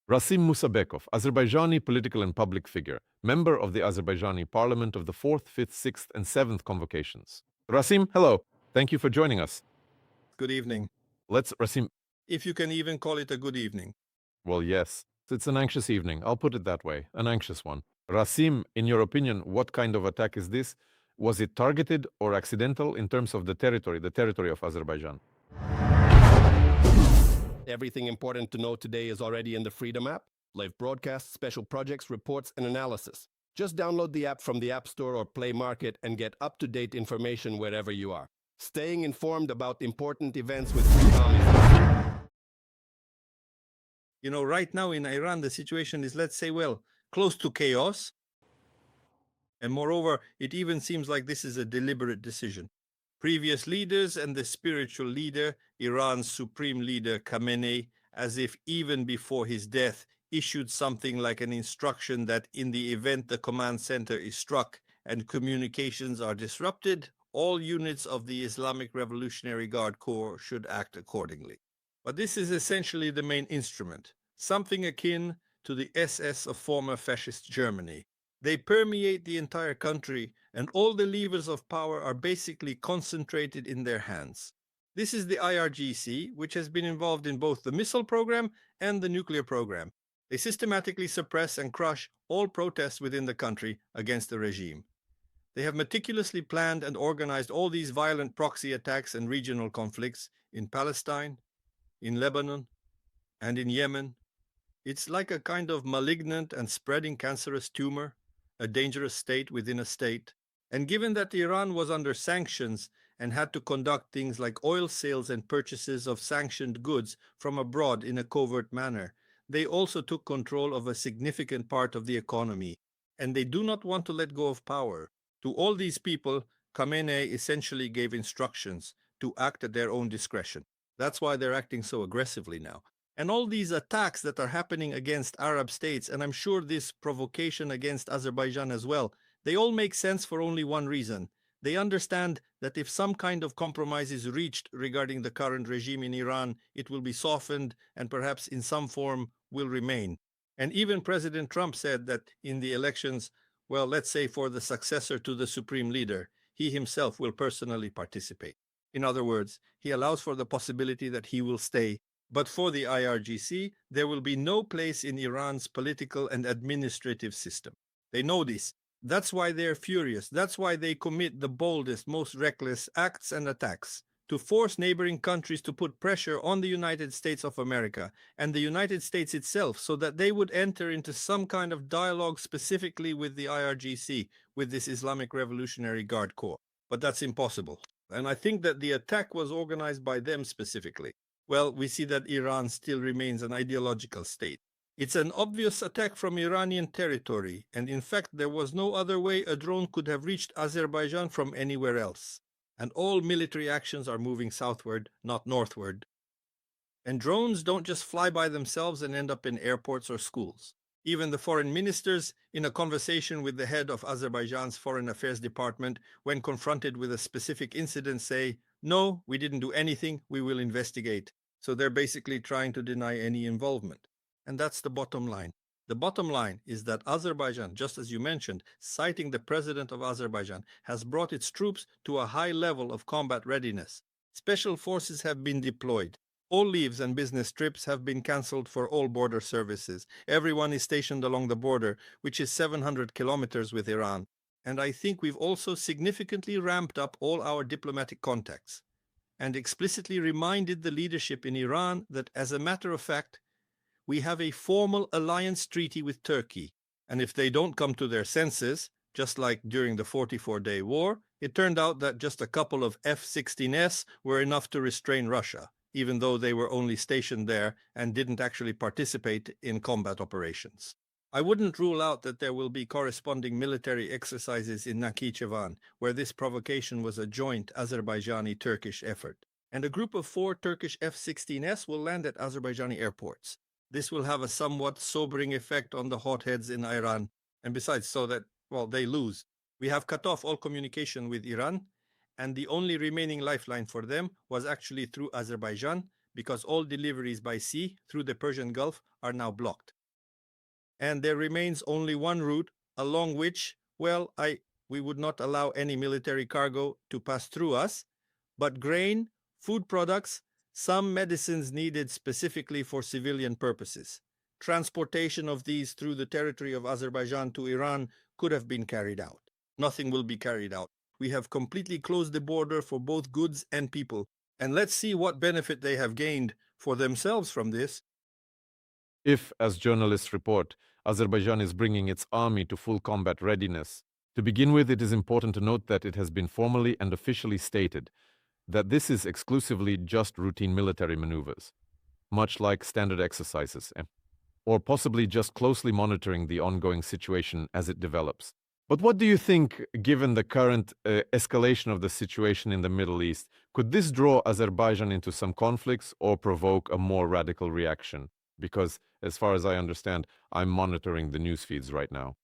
Rasim Musabekov, Azerbaijani political and public figure, member of the Azerbaijani parliament of the 4th, 5th, 6th, and 7th convocations. Rasim, hello. Thank you for joining us. Good evening. Rasim, If you can even call it a good evening. well, yes, it's an anxious evening. I'll put it that way, an anxious one. Rasim, in your opinion, what kind of attack is this? Was it targeted or accidental in terms of the territory of Azerbaijan? Everything important to know today is already in the Freedom app. Live broadcasts, special projects, reports, and analysis. Just download the app from the App Store or Play Market and get up-to-date information wherever you are. Staying informed about important events with Freedom. You know, right now in Iran, the situation is, let's say, well, close to chaos. And moreover, it even seems like this is a deliberate decision. Previous leaders and the spiritual leader, Iran's supreme leader Khamenei, as if even before his death, issued something like an instruction that in the event the command center is struck and communications are disrupted, all units of the Islamic Revolutionary Guard Corps should act accordingly. But this is essentially the main instrument, something akin to the SS of former fascist Germany. They permeate the entire country, and all the levers of power are basically concentrated in their hands. This is the IRGC, which has been involved in both the missile program and the nuclear program. They systematically suppress and crush all protests within the country against the regime. They have meticulously planned and organized all these violent proxy attacks and regional conflicts in Palestine, in Lebanon, and in Yemen. It's like a kind of malignant and spreading cancerous tumor, a dangerous state within a state. And given that Iran was under sanctions and had to conduct things like oil sales and purchases of sanctioned goods from abroad in a covert manner, they also took control of a significant part of the economy, and they do not want to let go of power. To all these people, Khamenei essentially gave instructions to act at their own discretion. That's why they're acting so aggressively now. And all these attacks that are happening against Arab states, and I'm sure this provocation against Azerbaijan as well, they all make sense for only one reason. They understand that if some kind of compromise is reached regarding the current regime in Iran, it will be softened and perhaps in some form will remain. And even President Trump said that in the elections, well, let's say for the successor to the supreme leader, he himself will personally participate. In other words, he allows for the possibility that he will stay. But for the IRGC, there will be no place in Iran's political and administrative system. They know this. That's why they're furious. That's why they commit the boldest, most reckless acts and attacks to force neighboring countries to put pressure on the United States of America and the United States itself so that they would enter into some kind of dialogue specifically with the IRGC, with this Islamic Revolutionary Guard Corps. But that's impossible. And I think that the attack was organized by them specifically. Well, we see that Iran still remains an ideological state. It's an obvious attack from Iranian territory, and in fact, there was no other way a drone could have reached Azerbaijan from anywhere else. And all military actions are moving southward, not northward. And drones don't just fly by themselves and end up in airports or schools. Even the foreign ministers, in a conversation with the head of Azerbaijan's Foreign Affairs Department, when confronted with a specific incident, say, "No, we didn't do anything, we will investigate." So they're basically trying to deny any involvement. And that's the bottom line. The bottom line is that Azerbaijan, just as you mentioned, citing the president of Azerbaijan, has brought its troops to a high level of combat readiness. Special forces have been deployed. All leaves and business trips have been cancelled for all border services. Everyone is stationed along the border, which is 700 kilometers with Iran. And I think we've also significantly ramped up all our diplomatic contacts and explicitly reminded the leadership in Iran that, as a matter of fact, we have a formal alliance treaty with Turkey. And if they don't come to their senses, just like during the 44-day war, it turned out that just a couple of F-16S were enough to restrain Russia, even though they were only stationed there and didn't actually participate in combat operations. I wouldn't rule out that there will be corresponding military exercises in Nakhichevan, where this provocation was a joint Azerbaijani-Turkish effort. And a group of 4 Turkish F-16S will land at Azerbaijani airports. This will have a somewhat sobering effect on the hotheads in Iran, and besides, so that, well, they lose. We have cut off all communication with Iran, and the only remaining lifeline for them was actually through Azerbaijan, because all deliveries by sea through the Persian Gulf are now blocked. and there remains only one route along which, well, we would not allow any military cargo to pass through us, but grain, food products, some medicines needed specifically for civilian purposes. Transportation of these through the territory of Azerbaijan to Iran could have been carried out. Nothing will be carried out. We have completely closed the border for both goods and people. And let's see what benefit they have gained for themselves from this. If, as journalists report, Azerbaijan is bringing its army to full combat readiness, to begin with, it is important to note that it has been formally and officially stated that this is exclusively just routine military maneuvers, much like standard exercises, or possibly just closely monitoring the ongoing situation as it develops. But what do you think, given the current escalation of the situation in the Middle East, could this draw Azerbaijan into some conflicts or provoke a more radical reaction? Because, as far as I understand, I'm monitoring the news feeds right now.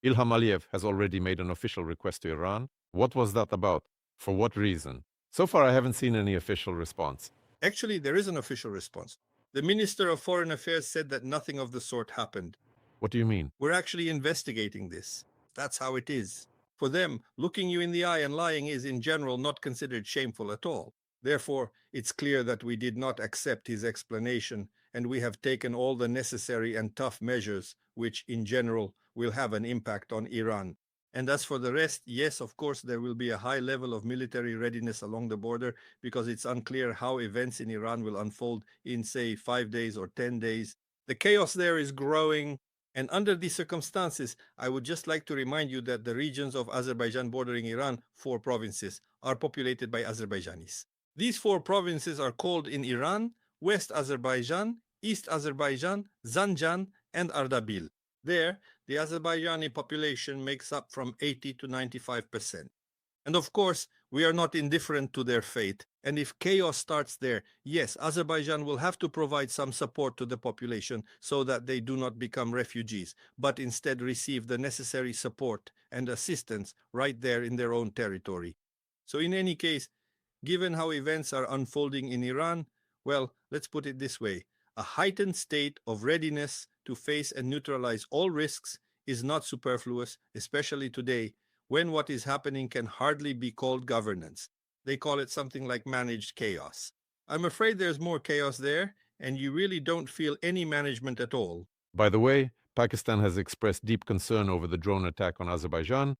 Ilham Aliyev has already made an official request to Iran. What was that about? For what reason? So far, I haven't seen any official response. Actually, there is an official response. The Minister of Foreign Affairs said that nothing of the sort happened. What do you mean? We're actually investigating this. That's how it is. For them, looking you in the eye and lying is, in general, not considered shameful at all. Therefore, it's clear that we did not accept his explanation, and we have taken all the necessary and tough measures, which, in general, will have an impact on Iran. And as for the rest, yes, of course, there will be a high level of military readiness along the border because it's unclear how events in Iran will unfold in, say, 5 days or 10 days. The chaos there is growing. And under these circumstances, I would just like to remind you that the regions of Azerbaijan bordering Iran, 4 provinces, are populated by Azerbaijanis. These 4 provinces are called in Iran West Azerbaijan, East Azerbaijan, Zanjan, and Ardabil. There, the Azerbaijani population makes up from 80 to 95%. And of course, we are not indifferent to their fate. And if chaos starts there, yes, Azerbaijan will have to provide some support to the population so that they do not become refugees, but instead receive the necessary support and assistance right there in their own territory. So in any case, given how events are unfolding in Iran, well, let's put it this way. A heightened state of readiness to face and neutralize all risks is not superfluous, especially today, when what is happening can hardly be called governance. They call it something like managed chaos. I'm afraid there's more chaos there, and you really don't feel any management at all. By the way, Pakistan has expressed deep concern over the drone attack on Azerbaijan.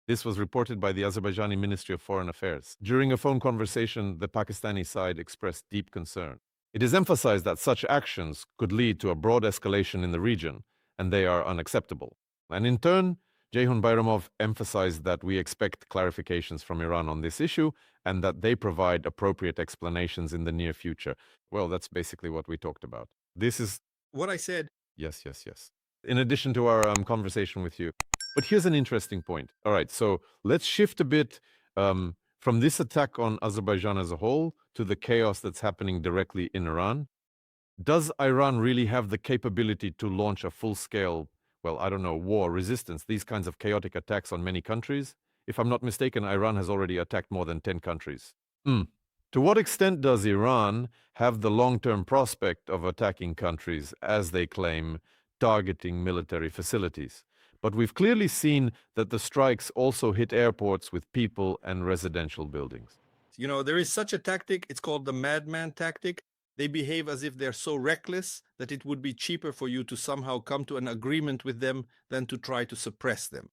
This was reported by the Azerbaijani Ministry of Foreign Affairs. During a phone conversation, the Pakistani side expressed deep concern. It is emphasized that such actions could lead to a broad escalation in the region, and they are unacceptable. And in turn, Ceyhun Bayramov emphasized that we expect clarifications from Iran on this issue and that they provide appropriate explanations in the near future. Well, that's basically what we talked about. This is what I said. Yes. In addition to our conversation with you. But here's an interesting point. All right, so let's shift a bit from this attack on Azerbaijan as a whole to the chaos that's happening directly in Iran. Does Iran really have the capability to launch a full-scale, well, I don't know, war, resistance, these kinds of chaotic attacks on many countries? If I'm not mistaken, Iran has already attacked more than 10 countries. To what extent does Iran have the long-term prospect of attacking countries, as they claim, targeting military facilities? But we've clearly seen that the strikes also hit airports with people and residential buildings. You know, there is such a tactic. It's called the madman tactic. They behave as if they're so reckless that it would be cheaper for you to somehow come to an agreement with them than to try to suppress them.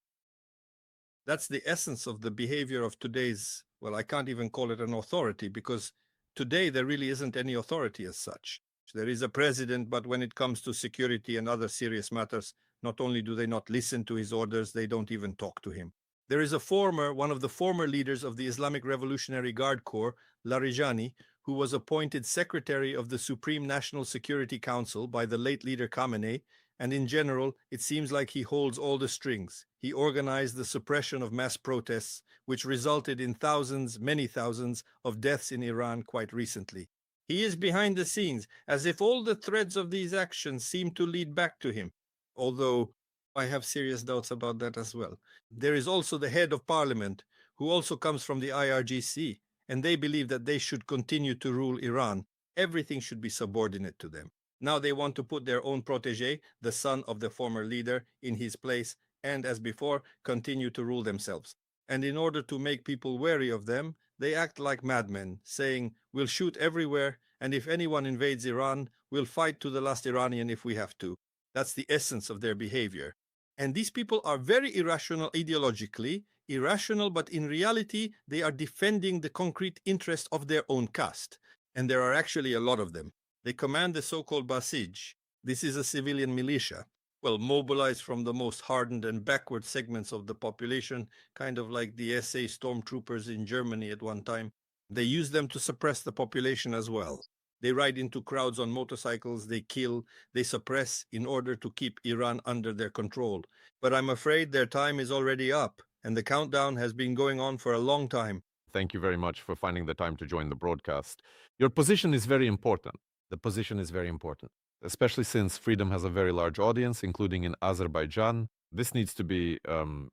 That's the essence of the behavior of today's, well, I can't even call it an authority, because today there really isn't any authority as such. There is a president, but when it comes to security and other serious matters, not only do they not listen to his orders, they don't even talk to him. There is one of the former leaders of the Islamic Revolutionary Guard Corps, Larijani, who was appointed Secretary of the Supreme National Security Council by the late leader Khamenei, and in general, it seems like he holds all the strings. He organized the suppression of mass protests, which resulted in thousands, many thousands, of deaths in Iran quite recently. He is behind the scenes, as if all the threads of these actions seem to lead back to him, although I have serious doubts about that as well. There is also the head of parliament, who also comes from the IRGC, and they believe that they should continue to rule Iran. Everything should be subordinate to them. Now they want to put their own protege, the son of the former leader, in his place, and as before, continue to rule themselves. And in order to make people wary of them, they act like madmen, saying, "We'll shoot everywhere, and if anyone invades Iran, we'll fight to the last Iranian if we have to." That's the essence of their behavior. And these people are very irrational ideologically, irrational, but in reality, they are defending the concrete interest of their own caste. And there are actually a lot of them. They command the so-called Basij. This is a civilian militia, well, mobilized from the most hardened and backward segments of the population, kind of like the SA stormtroopers in Germany at one time. They use them to suppress the population as well. They ride into crowds on motorcycles, they kill, they suppress in order to keep Iran under their control. But I'm afraid their time is already up, and the countdown has been going on for a long time. Thank you very much for finding the time to join the broadcast. Your position is very important. The position is very important, especially since freedom has a very large audience, including in Azerbaijan. This needs to be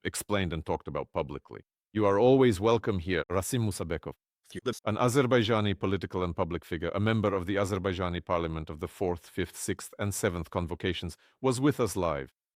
explained and talked about publicly. You are always welcome here, Rasim Musabekov, an Azerbaijani political and public figure, a member of the Azerbaijani parliament of the 4th, 5th, 6th, and 7th convocations, was with us live.